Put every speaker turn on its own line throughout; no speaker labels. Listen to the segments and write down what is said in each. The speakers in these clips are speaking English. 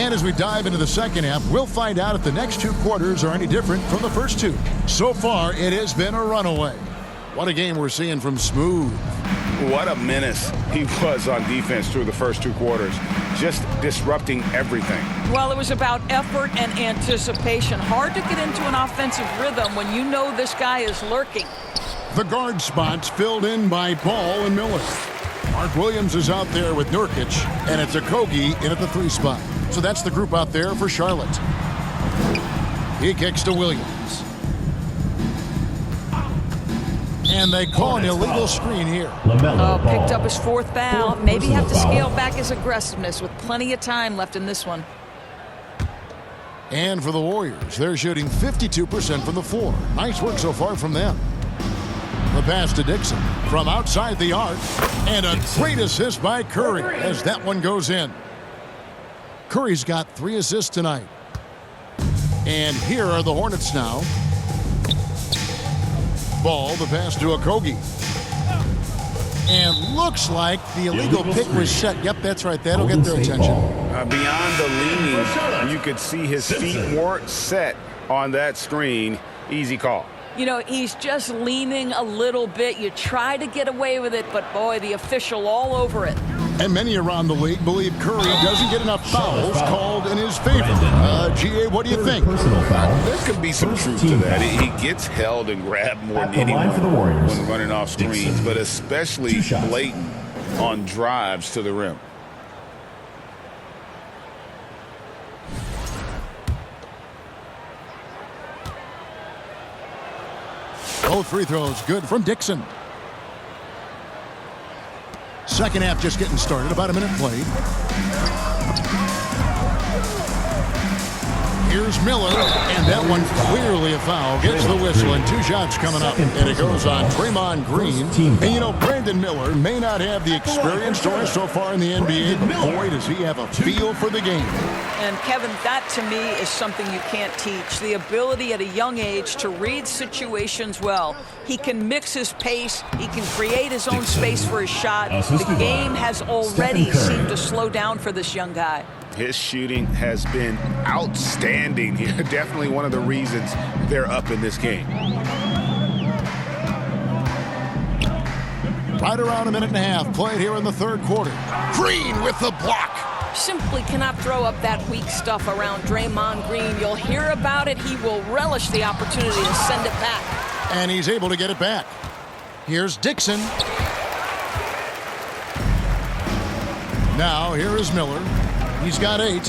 And as we dive into the second half, we'll find out if the next two quarters are any different from the first two. So far, it has been a runaway. What a game we're seeing from Smooth.
What a menace he was on defense through the first two quarters, just disrupting everything.
Well, it was about effort and anticipation. Hard to get into an offensive rhythm when you know this guy is lurking.
The guard spots filled in by Paul and Miller. Mark Williams is out there with Nurkic, and it's Okogie in at the 3 spot. So that's the group out there for Charlotte. He kicks to Williams. And they call an illegal screen here.
Picked up his 4th foul. Maybe have to scale back his aggressiveness with plenty of time left in this one.
And for the Warriors, they're shooting 52% from the floor. Nice work so far from them. The pass to Dixon from outside the arc. And a great assist by Curry as that one goes in. Curry's got 3 assists tonight. And here are the Hornets now. Ball, the pass to Okogie. And looks like the illegal pick was set. Yep, that's right. That'll get their attention.
Beyond the leaning, you could see his feet weren't set on that screen. Easy call.
You know, he's just leaning a little bit. You try to get away with it, but boy, the official all over it.
And many around the league believe Curry doesn't get enough fouls called in his favor. GA, what do you think?
There could be some truth to that. He gets held and grabbed more than anyone when running off screens, but especially blatant on drives to the rim.
Both free throws good from Dixon. Second half just getting started. About a minute played. Here's Miller, and that one clearly a foul. Gets the whistle, and 2 shots coming up. And it goes on Draymond Green. And you know, Brandon Miller may not have the experience so far in the NBA, but boy, does he have a feel for the game.
And Kevin, that to me is something you can't teach. The ability at a young age to read situations well. He can mix his pace. He can create his own space for his shot. The game has already seemed to slow down for this young guy.
His shooting has been outstanding. Definitely one of the reasons they're up in this game.
Right around a minute and a half played here in the third quarter. Green with the block.
Simply cannot throw up that weak stuff around Draymond Green. You'll hear about it. He will relish the opportunity to send it back.
And he's able to get it back. Here's Dixon. Now here is Miller. He's got 8.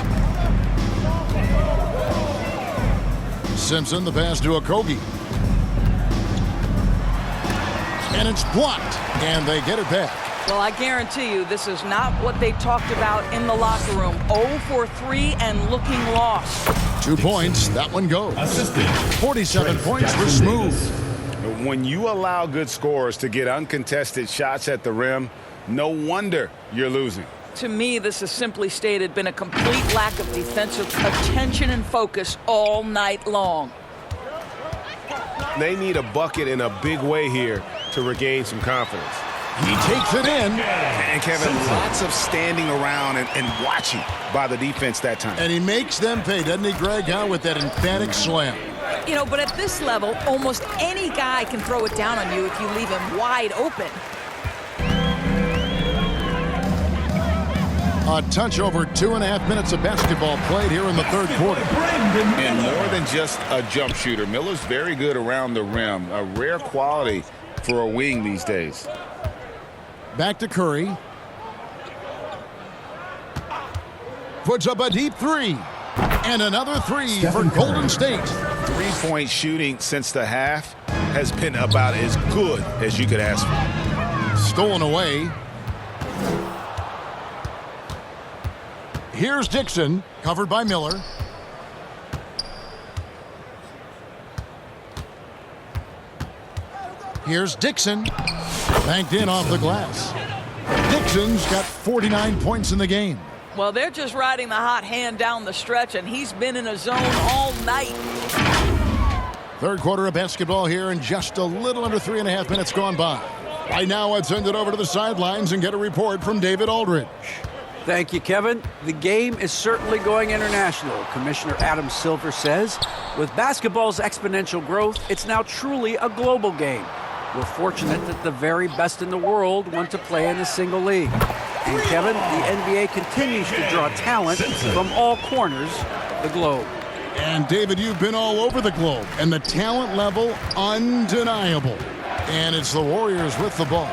Simpson, the pass to Okogie. And it's blocked, and they get it back.
Well, I guarantee you this is not what they talked about in the locker room. 0 for 3 and looking lost.
2 points, that one goes. 47 points for Smooth.
When you allow good scorers to get uncontested shots at the rim, no wonder you're losing.
To me, this has simply stated been a complete lack of defensive attention and focus all night long.
They need a bucket in a big way here to regain some confidence.
He takes it in.
And Kevin, lots of standing around and watching by the defense that time.
And he makes them pay, doesn't he, Greg, with that emphatic slam?
You know, but at this level, almost any guy can throw it down on you if you leave him wide open.
A touch over 2.5 minutes of basketball played here in the third quarter.
And more than just a jump shooter, Miller's very good around the rim. A rare quality for a wing these days.
Back to Curry. Puts up a deep 3. And another 3 for Golden State.
3-point shooting since the half has been about as good as you could ask for.
Stolen away. Here's Dixon, covered by Miller. Here's Dixon, banked in off the glass. Dixon's got 49 points in the game.
Well, they're just riding the hot hand down the stretch, and he's been in a zone all night.
Third quarter of basketball here, and just a little under 3.5 minutes gone by. Right now, I'd send it over to the sidelines and get a report from David Aldridge.
Thank you, Kevin. The game is certainly going international. Commissioner Adam Silver says, with basketball's exponential growth, it's now truly a global game. We're fortunate that the very best in the world want to play in a single league. And Kevin, the NBA continues to draw talent from all corners of the globe.
And David, you've been all over the globe, and the talent level undeniable. And it's the Warriors with the ball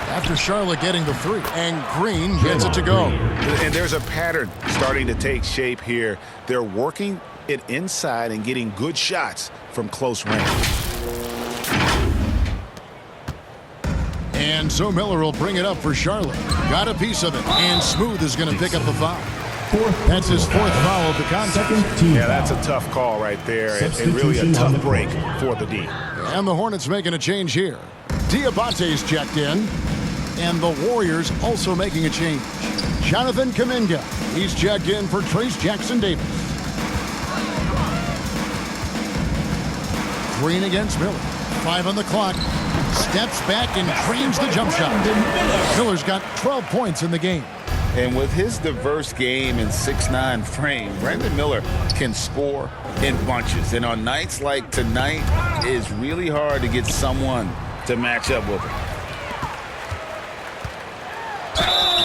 after Charlotte getting the three, and Green gets it to go.
And there's a pattern starting to take shape here. They're working it inside and getting good shots from close range.
And so Miller will bring it up for Charlotte. Got a piece of it, and Smooth is going to pick up the foul. That's his fourth foul of the contest.
Yeah, that's a tough call right there, and really a tough break for the D.
And the Hornets making a change here. Diabate's checked in, and the Warriors also making a change. Jonathan Kuminga, he's checked in for Trace Jackson-Davis. Green against Miller. 5 on the clock. Steps back and trains the jump shot. Miller's got 12 points in the game.
And with his diverse game and 6'9" frame, Brandon Miller can score in bunches. And on nights like tonight, it's really hard to get someone to match up with him.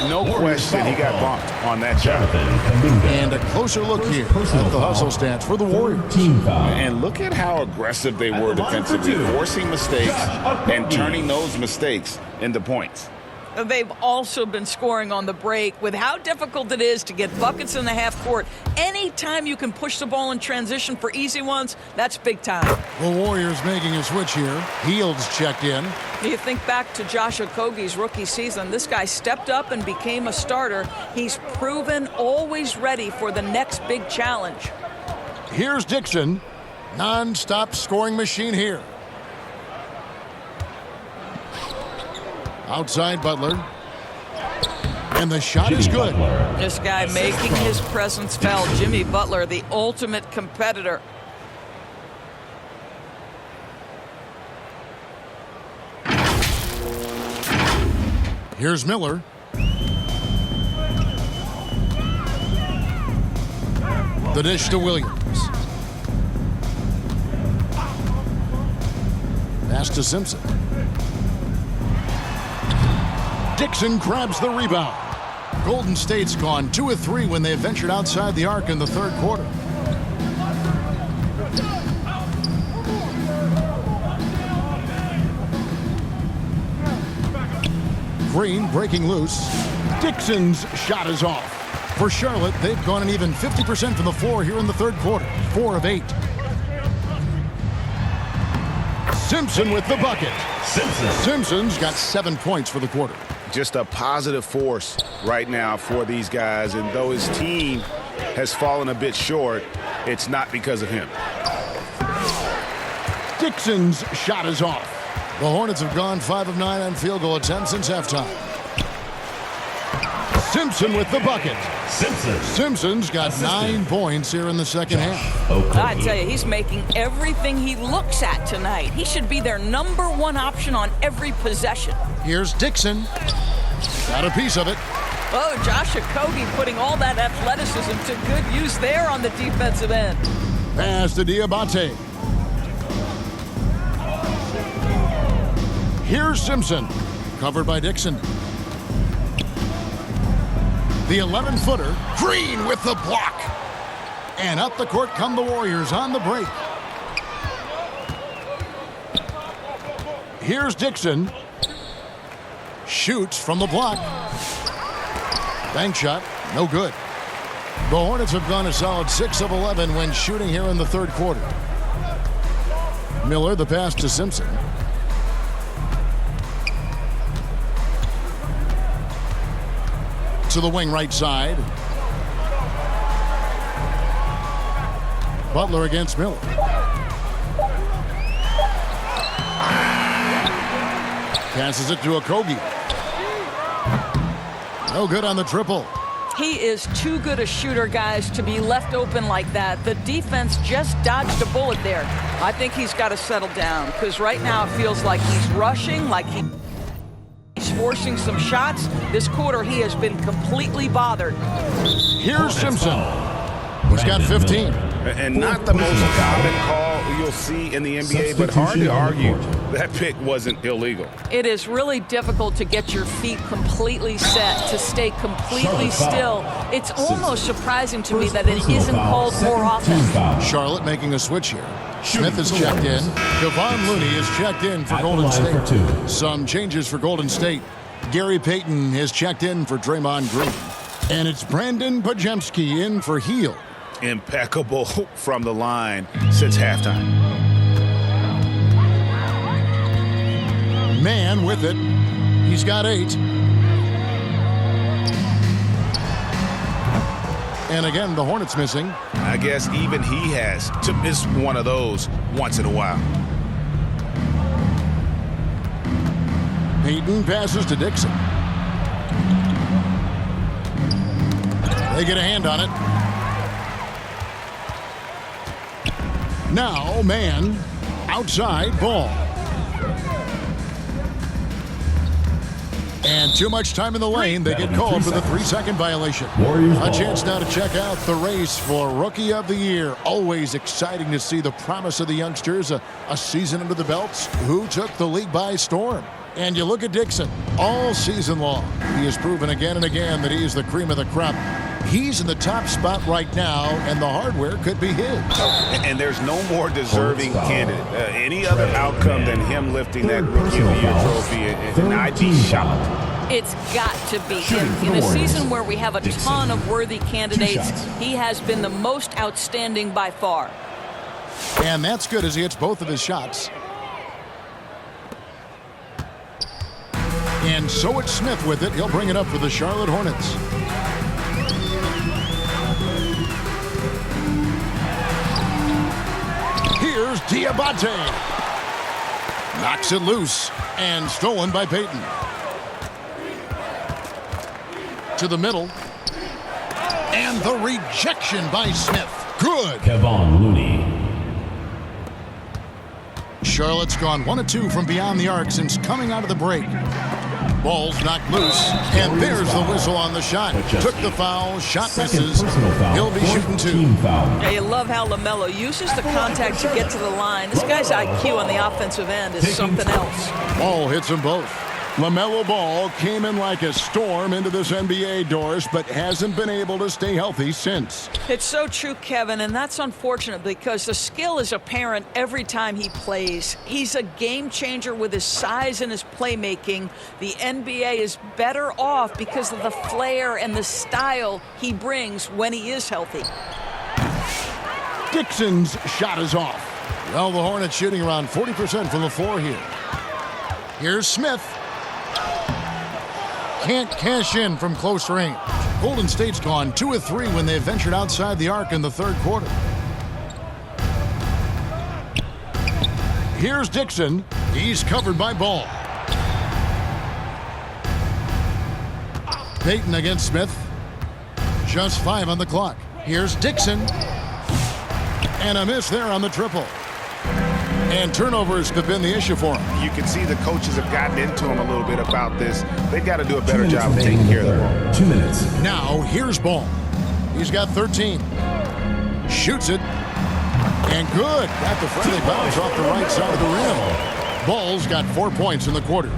No question, he got bumped on that shot.
And a closer look here at the hustle stats for the Warriors.
And look at how aggressive they were defensively, forcing mistakes and turning those mistakes into points.
They've also been scoring on the break. With how difficult it is to get buckets in the half court, anytime you can push the ball in transition for easy ones, that's big time.
The Warriors making a switch here. Fields checked in.
You think back to Josh Okogie's rookie season. This guy stepped up and became a starter. He's proven always ready for the next big challenge.
Here's Dixon. Non-stop scoring machine here. Outside Butler. And the shot is good.
This guy making his presence felt. Jimmy Butler, the ultimate competitor.
Here's Miller. The dish to Williams. Pass to Simpson. Dixon grabs the rebound. Golden State's gone 2 of 3 when they ventured outside the arc in the third quarter. Green breaking loose. Dixon's shot is off. For Charlotte, they've gone an even 50% from the floor here in the third quarter. 4 of 8. Simpson with the bucket. Simpson's got 7 points for the quarter.
Just a positive force right now for these guys. And though his team has fallen a bit short, it's not because of him.
Dixon's shot is off. The Hornets have gone 5 of 9 on field goal attempts since halftime. Simpson with the bucket. Simpson's got 9 points here in the second half.
I tell you, he's making everything he looks at tonight. He should be their #1 option on every possession.
Here's Dixon. Got a piece of it.
Oh, Josh Okogie putting all that athleticism to good use there on the defensive end.
Pass to Diabate. Here's Simpson. Covered by Dixon. The 11-footer. Green with the block. And up the court come the Warriors on the break. Here's Dixon. Shoots from the block. Bank shot. No good. The Hornets have gone a solid 6 of 11 when shooting here in the third quarter. Miller, the pass to Simpson. To the wing right side. Butler against Miller. Passes it to Okogie. No good on the triple.
He is too good a shooter, guys, to be left open like that. The defense just dodged a bullet there. I think he's got to settle down because right now it feels like he's rushing, like he's forcing some shots. This quarter, he has been completely bothered.
Here's Simpson. He's got 15.
And not the most common call you'll see in the NBA, but hard to argue that pick wasn't illegal.
It is really difficult to get your feet completely set, to stay completely still. It's almost surprising to me that it isn't called more often.
Charlotte making a switch here. Smith is checked in. Kevon Looney is checked in for Golden State. Some changes for Golden State. Gary Payton is checked in for Draymond Green. And it's Brandon Pajemski in for Hield.
Impeccable from the line since halftime.
Man with it. He's got 8. And again, the Hornets missing.
I guess even he has to miss one of those once in a while.
Payton passes to Dixon. They get a hand on it. Now, man, outside ball. And too much time in the lane. They get called for the 3-second violation. A chance now to check out the race for Rookie of the Year. Always exciting to see the promise of the youngsters. A season under the belts. Who took the league by storm? And you look at Dixon all season long. He has proven again and again that he is the cream of the crop. He's in the top spot right now, and the hardware could be his.
And there's no more deserving candidate. Any other outcome than him lifting that Rookie of the Year trophy, and I'd be shocked.
It's got to be. In a season where we have a ton of worthy candidates, he has been the most outstanding by far.
And that's good as he hits both of his shots. And so it's Smith with it. He'll bring it up for the Charlotte Hornets. Here's Diabate. Knocks it loose and stolen by Payton. To the middle. And the rejection by Smith. Good.
Kevon Looney.
Charlotte's gone 1 of 2 from beyond the arc since coming out of the break. Ball's knocked loose, and there's the whistle on the shot. Took the foul, shot misses. He'll be shooting 2.
Yeah, you love how LaMelo uses the contact to get to the line. This guy's IQ on the offensive end is something else.
Ball hits them both. LaMelo Ball came in like a storm into this NBA, Doris, but hasn't been able to stay healthy since.
It's so true, Kevin, and that's unfortunate because the skill is apparent every time he plays. He's a game changer with his size and his playmaking. The NBA is better off because of the flair and the style he brings when he is healthy.
Dixon's shot is off. Well, the Hornets shooting around 40% from the floor here. Here's Smith. Can't cash in from close range. Golden State's gone 2 of 3 when they ventured outside the arc in the third quarter. Here's Dixon. He's covered by Ball. Payton against Smith. Just 5 on the clock. Here's Dixon. And a miss there on the triple. And turnovers have been the issue for him.
You can see the coaches have gotten into him a little bit about this. They've got to do a better job of taking care of the ball.
2 minutes.
Now, here's Ball. He's got 13. Shoots it. And good. Got the friendly bounce off the right side of the rim. Ball's got 4 points in the quarter.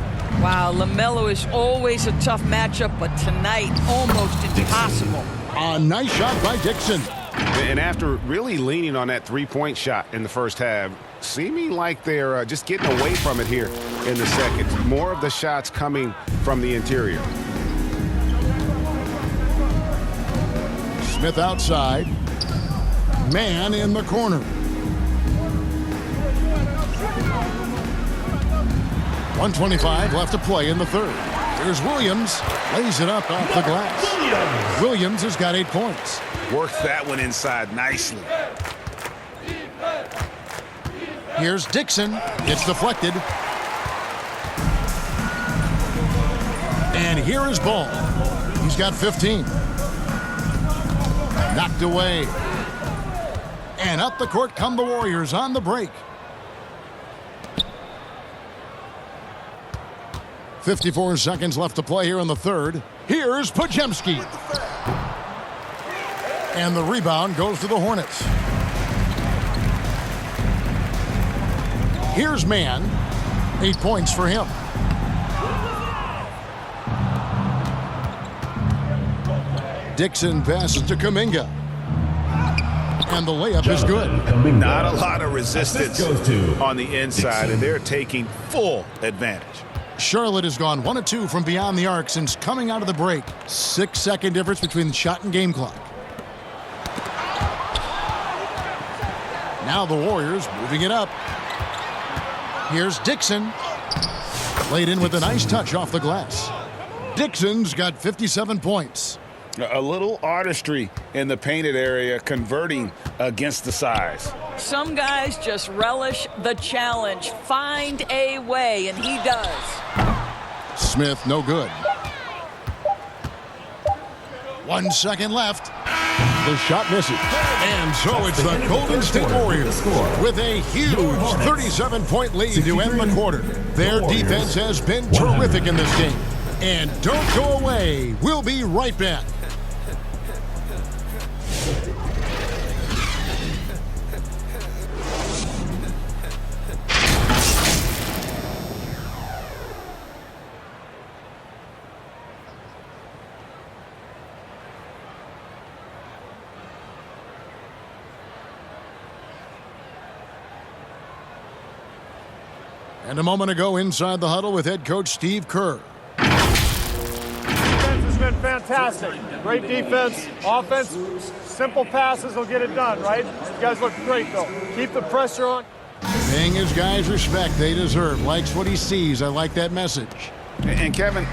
Wow, LaMelo is always a tough matchup, but tonight, almost impossible.
A nice shot by Dixon.
And after really leaning on that three-point shot in the first half, seeming like they're just getting away from it here in the second. More of the shots coming from the interior.
Smith outside. Man in the corner. 1:25 left to play in the third. Here's Williams. Lays it up off the glass. Williams has got 8 points.
Worked that one inside nicely.
Here's Dixon. It's deflected. And here is Ball. He's got 15. Knocked away. And up the court come the Warriors on the break. 54 seconds left to play here in the third. Here's Podziemski. And the rebound goes to the Hornets. Here's Mann. 8 points for him. Dixon passes to Kuminga. And the layup is good.
Not a lot of resistance on the inside, and they're taking full advantage.
Charlotte has gone 1 of 2 from beyond the arc since coming out of the break. 6-second difference between the shot and game clock. Now the Warriors moving it up. Here's Dixon. Laid in with a nice touch off the glass. Dixon's got 57 points.
A little artistry in the painted area, converting against the size.
Some guys just relish the challenge. Find a way, and he does.
Smith, no good. 1 second left. The shot misses. And so it's the Golden State Warriors with a huge 37-point lead to end the quarter. Their defense has been terrific in this game. And don't go away. We'll be right back. And a moment ago inside the huddle with head coach Steve Kerr.
Defense has been fantastic. Great defense. Offense, simple passes will get it done, right? You guys look great, though. Keep the pressure on.
Paying his guys respect they deserve. Likes what he sees. I like that message.
And Kevin,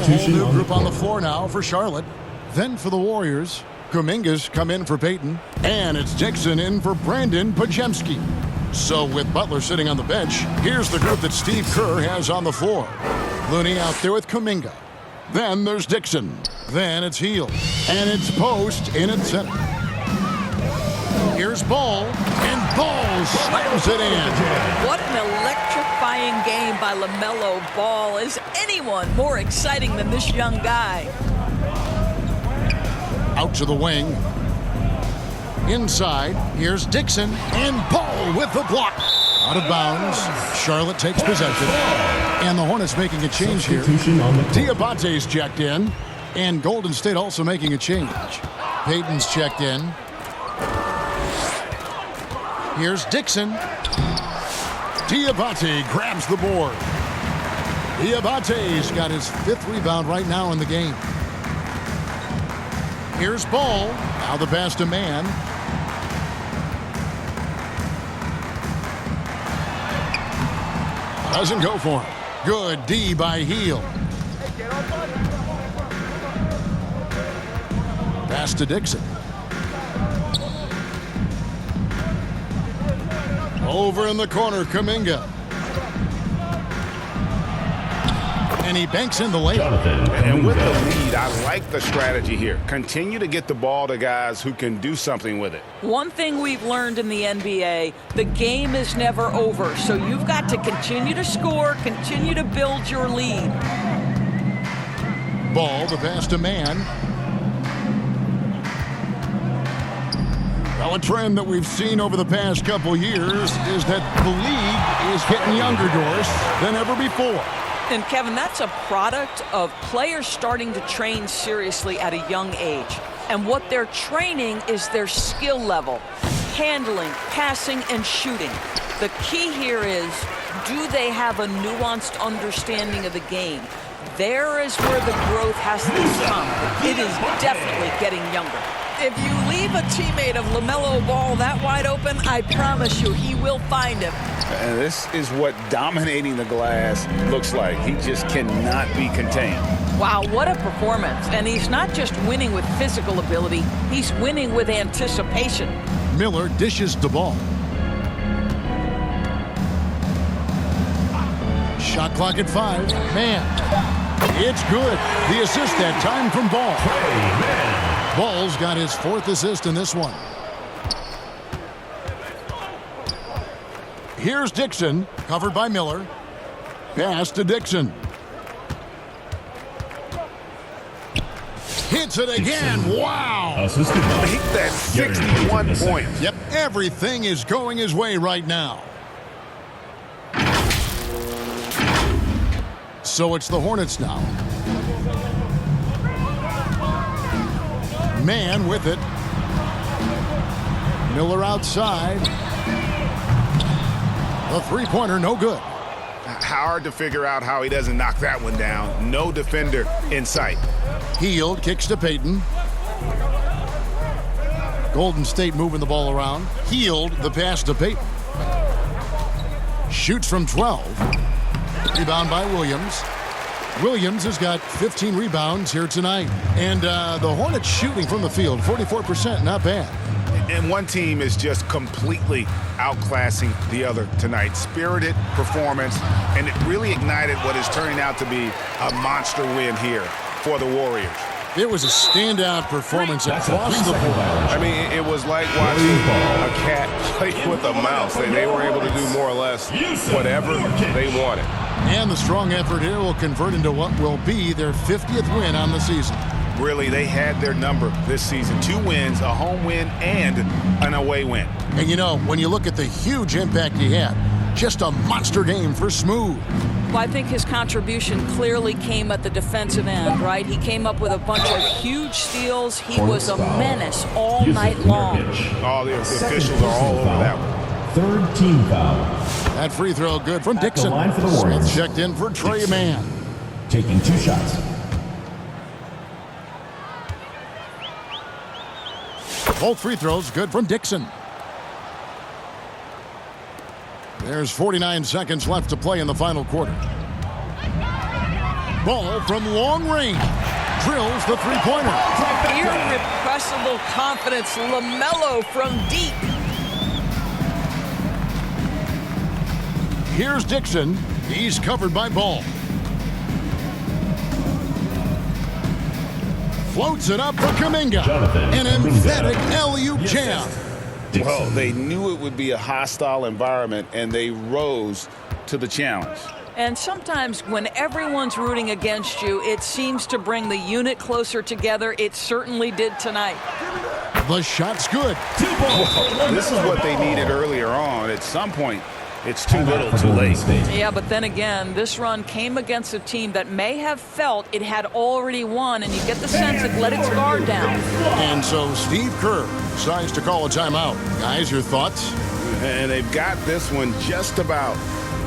Whole new group on the floor now for Charlotte. Then for the Warriors, Kuminga's come in for Peyton. And it's Dixon in for Brandon Podziemski. So with Butler sitting on the bench, here's the group that Steve Kerr has on the floor. Looney out there with Kuminga. Then there's Dixon. Then it's Hield. And it's Post in at center. Here's Ball. And Ball slams it in.
What an electrifying game by LaMelo Ball. Is anyone more exciting than this young guy?
Out to the wing. Inside, here's Dixon. And Ball with the block. Out of bounds. Charlotte takes possession. And the Hornets making a change here. Diabate's checked in. And Golden State also making a change. Peyton's checked in. Here's Dixon. Diabate grabs the board. Diabate's got his 5th rebound right now in the game. Here's Ball. Now the pass to Mann. Doesn't go for him. Good D by Hield. Pass to Dixon. Over in the corner, Kuminga. And he banks in the layup.
And with the lead, I like the strategy here. Continue to get the ball to guys who can do something with it.
One thing we've learned in the NBA, the game is never over. So you've got to continue to score, continue to build your lead.
Ball, the pass to Mann. Well, a trend that we've seen over the past couple years is that the league is hitting younger doors than ever before.
And Kevin, that's a product of players starting to train seriously at a young age. And what they're training is their skill level, handling, passing, and shooting. The key here is, do they have a nuanced understanding of the game? There is where the growth has to come. It is definitely getting younger. If you leave a teammate of LaMelo Ball that wide open, I promise you he will find him.
And this is what dominating the glass looks like. He just cannot be contained.
Wow, what a performance. And he's not just winning with physical ability, he's winning with anticipation.
Miller dishes the ball. Shot clock at 5. Man, it's good. The assist that time from Ball. Ball's got his 4th assist in this one. Here's Dixon, covered by Miller. Pass to Dixon. Hits it again. Wow.
Make that 61 points.
Yep, everything is going his way right now. So it's the Hornets now. Man with it. Miller outside. The three-pointer, no good.
Hard to figure out how he doesn't knock that one down. No defender in sight.
Hield kicks to Payton. Golden State moving the ball around. Hield the pass to Payton. Shoots from 12. Rebound by Williams. Williams has got 15 rebounds here tonight. And the Hornets shooting from the field, 44%, not bad.
And one team is just completely outclassing the other tonight. Spirited performance, and it really ignited what is turning out to be a monster win here for the Warriors.
It was a standout performance across the board.
I mean, it was like watching a cat play with a mouse. They were able to do more or less whatever they wanted.
And the strong effort here will convert into what will be their 50th win on the season.
Really, they had their number this season. 2 wins, a home win, and an away win.
And you know, when you look at the huge impact he had, just a monster game for Smooth.
Well, I think his contribution clearly came at the defensive end, right? He came up with a bunch of huge steals. He was a menace all night long.
All the officials are all over that one.
3rd team foul.
That free throw good from Dixon.
line for the Warriors.
Smith checked in for Trey Mann.
Taking 2 shots.
Both free throws good from Dixon. There's 49 seconds left to play in the final quarter. Ball from long range. Drills the three-pointer.
Irrepressible confidence. LaMelo from deep.
Here's Dixon. He's covered by Ball. Floats it up for Kuminga. An emphatic alley-oop jam.
Well, they knew it would be a hostile environment, and they rose to the challenge.
And sometimes when everyone's rooting against you, it seems to bring the unit closer together. It certainly did tonight.
The shot's good.
This is what they needed earlier on. At some point, it's too little, too late.
Yeah, but then again, this run came against a team that may have felt it had already won, and you get the sense it let its guard down.
And so Steve Kerr decides to call a timeout. Guys, your thoughts?
And they've got this one just about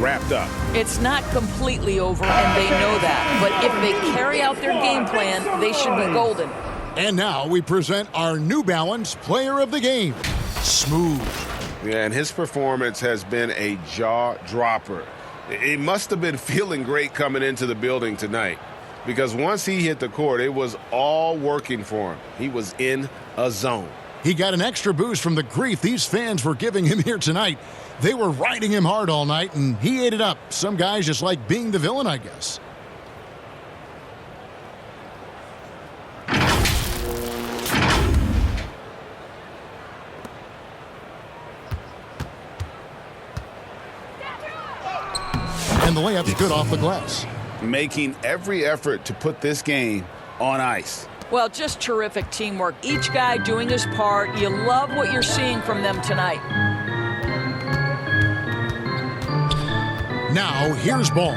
wrapped up.
It's not completely over, and they know that. But if they carry out their game plan, they should be golden.
And now we present our New Balance Player of the Game, Smooth.
Yeah, and his performance has been a jaw-dropper. He must have been feeling great coming into the building tonight, because once he hit the court, it was all working for him. He was in a zone.
He got an extra boost from the grief these fans were giving him here tonight. They were riding him hard all night, and he ate it up. Some guys just like being the villain, I guess. And the layup's good off the glass.
Making every effort to put this game on ice.
Well, just terrific teamwork. Each guy doing his part. You love what you're seeing from them tonight.
Now, here's Ball.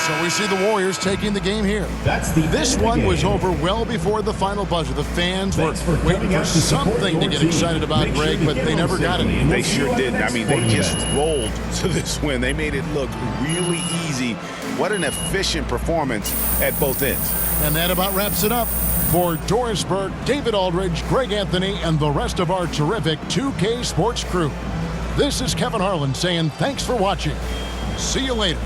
So we see the Warriors taking the game here.
That's the
This
end of the
one was
game.
over well before the final buzzer. The fans were
Thanks for
waiting
coming
for
out to support
something to
your
get
team.
excited about,
Make sure
Greg,
you
but
get
they
home
never got
safely,
it.
and
They
we'll see
sure
you
didn't. I mean, they
sporting
just
event.
rolled to this win. They made it look really easy. What an efficient performance at both ends.
And that about wraps it up. For Doris Burke, David Aldridge, Greg Anthony, and the rest of our terrific 2K Sports crew, this is Kevin Harlan saying thanks for watching. See you later.